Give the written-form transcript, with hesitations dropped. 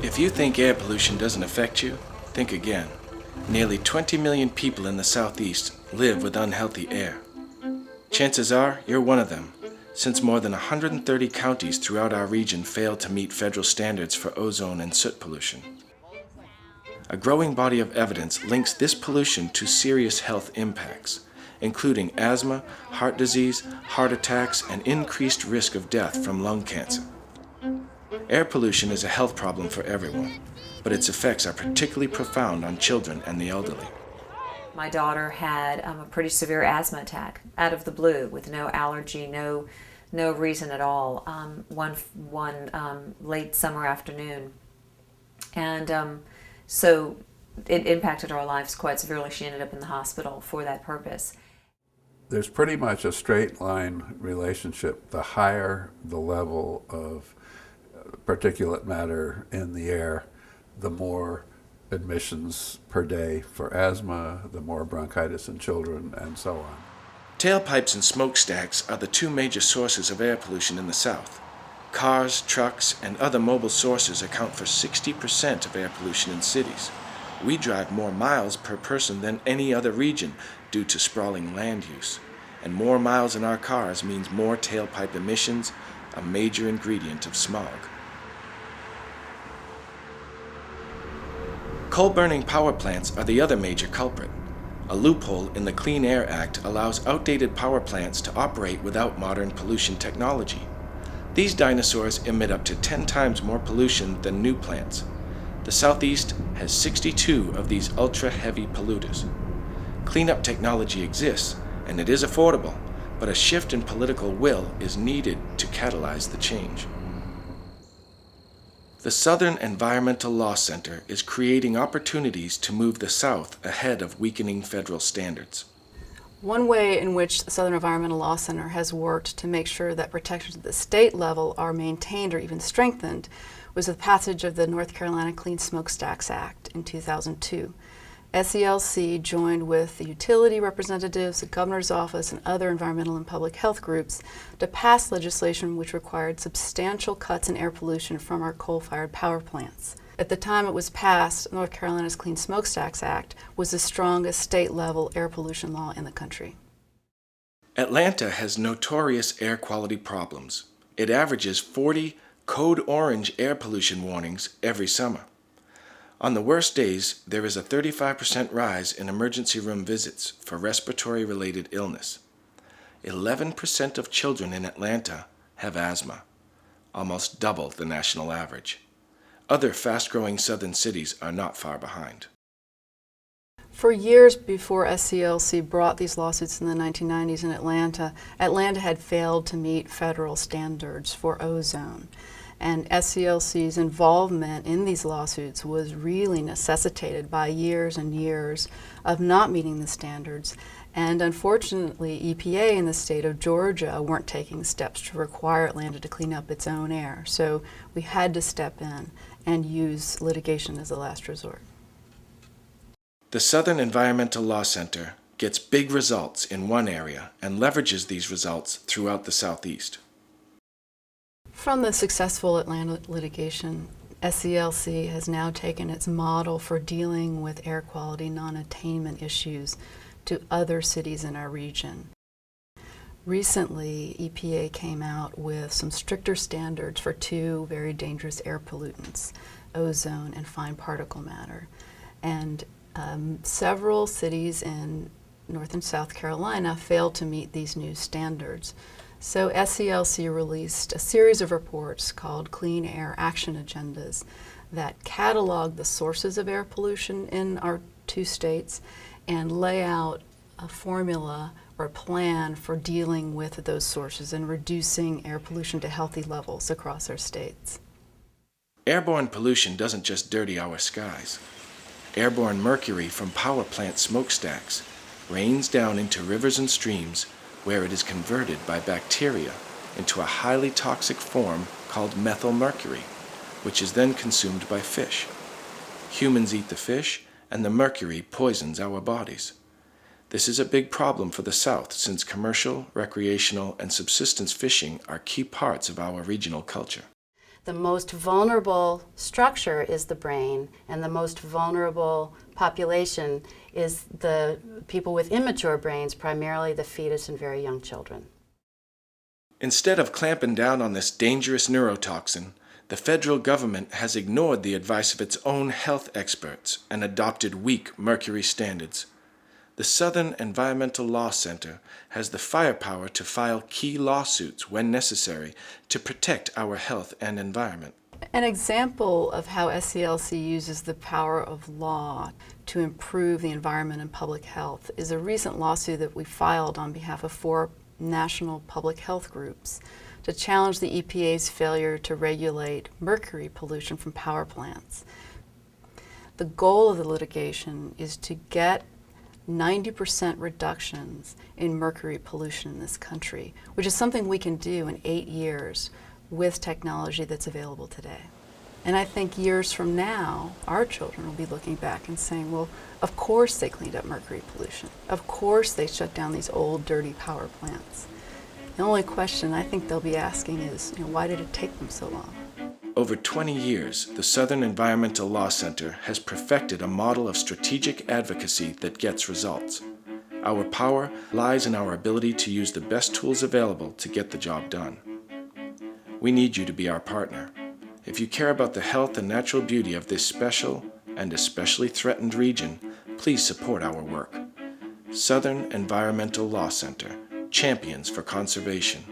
If you think air pollution doesn't affect you, think again. Nearly 20 million people in the Southeast live with unhealthy air. Chances are you're one of them, since more than 130 counties throughout our region fail to meet federal standards for ozone and soot pollution. A growing body of evidence links this pollution to serious health impacts, including asthma, heart disease, heart attacks, and increased risk of death from lung cancer. Air pollution is a health problem for everyone, but its effects are particularly profound on children and the elderly. My daughter had a pretty severe asthma attack out of the blue with no allergy, no reason at all, one late summer afternoon. And so it impacted our lives quite severely. She ended up in the hospital for that purpose. There's pretty much a straight line relationship. The higher the level of particulate matter in the air, the more admissions per day for asthma, the more bronchitis in children, and so on. Tailpipes and smokestacks are the two major sources of air pollution in the South. Cars, trucks, and other mobile sources account for 60% of air pollution in cities. We drive more miles per person than any other region due to sprawling land use. And more miles in our cars means more tailpipe emissions, a major ingredient of smog. Coal-burning power plants are the other major culprit. A loophole in the Clean Air Act allows outdated power plants to operate without modern pollution technology. These dinosaurs emit up to 10 times more pollution than new plants. The Southeast has 62 of these ultra-heavy polluters. Cleanup technology exists, and it is affordable, but a shift in political will is needed to catalyze the change. The Southern Environmental Law Center is creating opportunities to move the South ahead of weakening federal standards. One way in which the Southern Environmental Law Center has worked to make sure that protections at the state level are maintained or even strengthened was the passage of the North Carolina Clean Smokestacks Act in 2002. SELC joined with the utility representatives, the governor's office, and other environmental and public health groups to pass legislation which required substantial cuts in air pollution from our coal-fired power plants. At the time it was passed, North Carolina's Clean Smokestacks Act was the strongest state-level air pollution law in the country. Atlanta has notorious air quality problems. It averages 40 code orange air pollution warnings every summer. On the worst days, there is a 35% rise in emergency room visits for respiratory-related illness. 11% of children in Atlanta have asthma, almost double the national average. Other fast-growing southern cities are not far behind. For years before SELC brought these lawsuits in the 1990s in Atlanta, Atlanta had failed to meet federal standards for ozone. And SELC's involvement in these lawsuits was really necessitated by years and years of not meeting the standards. And unfortunately, EPA in the state of Georgia weren't taking steps to require Atlanta to clean up its own air. So we had to step in and use litigation as a last resort. The Southern Environmental Law Center gets big results in one area and leverages these results throughout the Southeast. From the successful Atlanta litigation, SELC has now taken its model for dealing with air quality non-attainment issues to other cities in our region. Recently, EPA came out with some stricter standards for two very dangerous air pollutants, ozone and fine particle matter. And several cities in North and South Carolina failed to meet these new standards. So SELC released a series of reports called Clean Air Action Agendas that catalog the sources of air pollution in our two states and lay out a formula or a plan for dealing with those sources and reducing air pollution to healthy levels across our states. Airborne pollution doesn't just dirty our skies. Airborne mercury from power plant smokestacks rains down into rivers and streams where it is converted by bacteria into a highly toxic form called methylmercury, which is then consumed by fish. Humans eat the fish, and the mercury poisons our bodies. This is a big problem for the South since commercial, recreational, and subsistence fishing are key parts of our regional culture. the most vulnerable structure is the brain, and the most vulnerable population is the people with immature brains, primarily the fetus and very young children. Instead of clamping down on this dangerous neurotoxin, the federal government has ignored the advice of its own health experts and adopted weak mercury standards. The Southern Environmental Law Center has the firepower to file key lawsuits when necessary to protect our health and environment. An example of how SELC uses the power of law to improve the environment and public health is a recent lawsuit that we filed on behalf of 4 national public health groups to challenge the EPA's failure to regulate mercury pollution from power plants. The goal of the litigation is to get 90% reductions in mercury pollution in this country, which is something we can do in 8 years with technology that's available today. And I think years from now, our children will be looking back and saying, well, of course they cleaned up mercury pollution. Of course they shut down these old, dirty power plants. The only question I think they'll be asking is, why did it take them so long? Over 20 years, the Southern Environmental Law Center has perfected a model of strategic advocacy that gets results. Our power lies in our ability to use the best tools available to get the job done. We need you to be our partner. If you care about the health and natural beauty of this special and especially threatened region, please support our work. Southern Environmental Law Center, champions for conservation.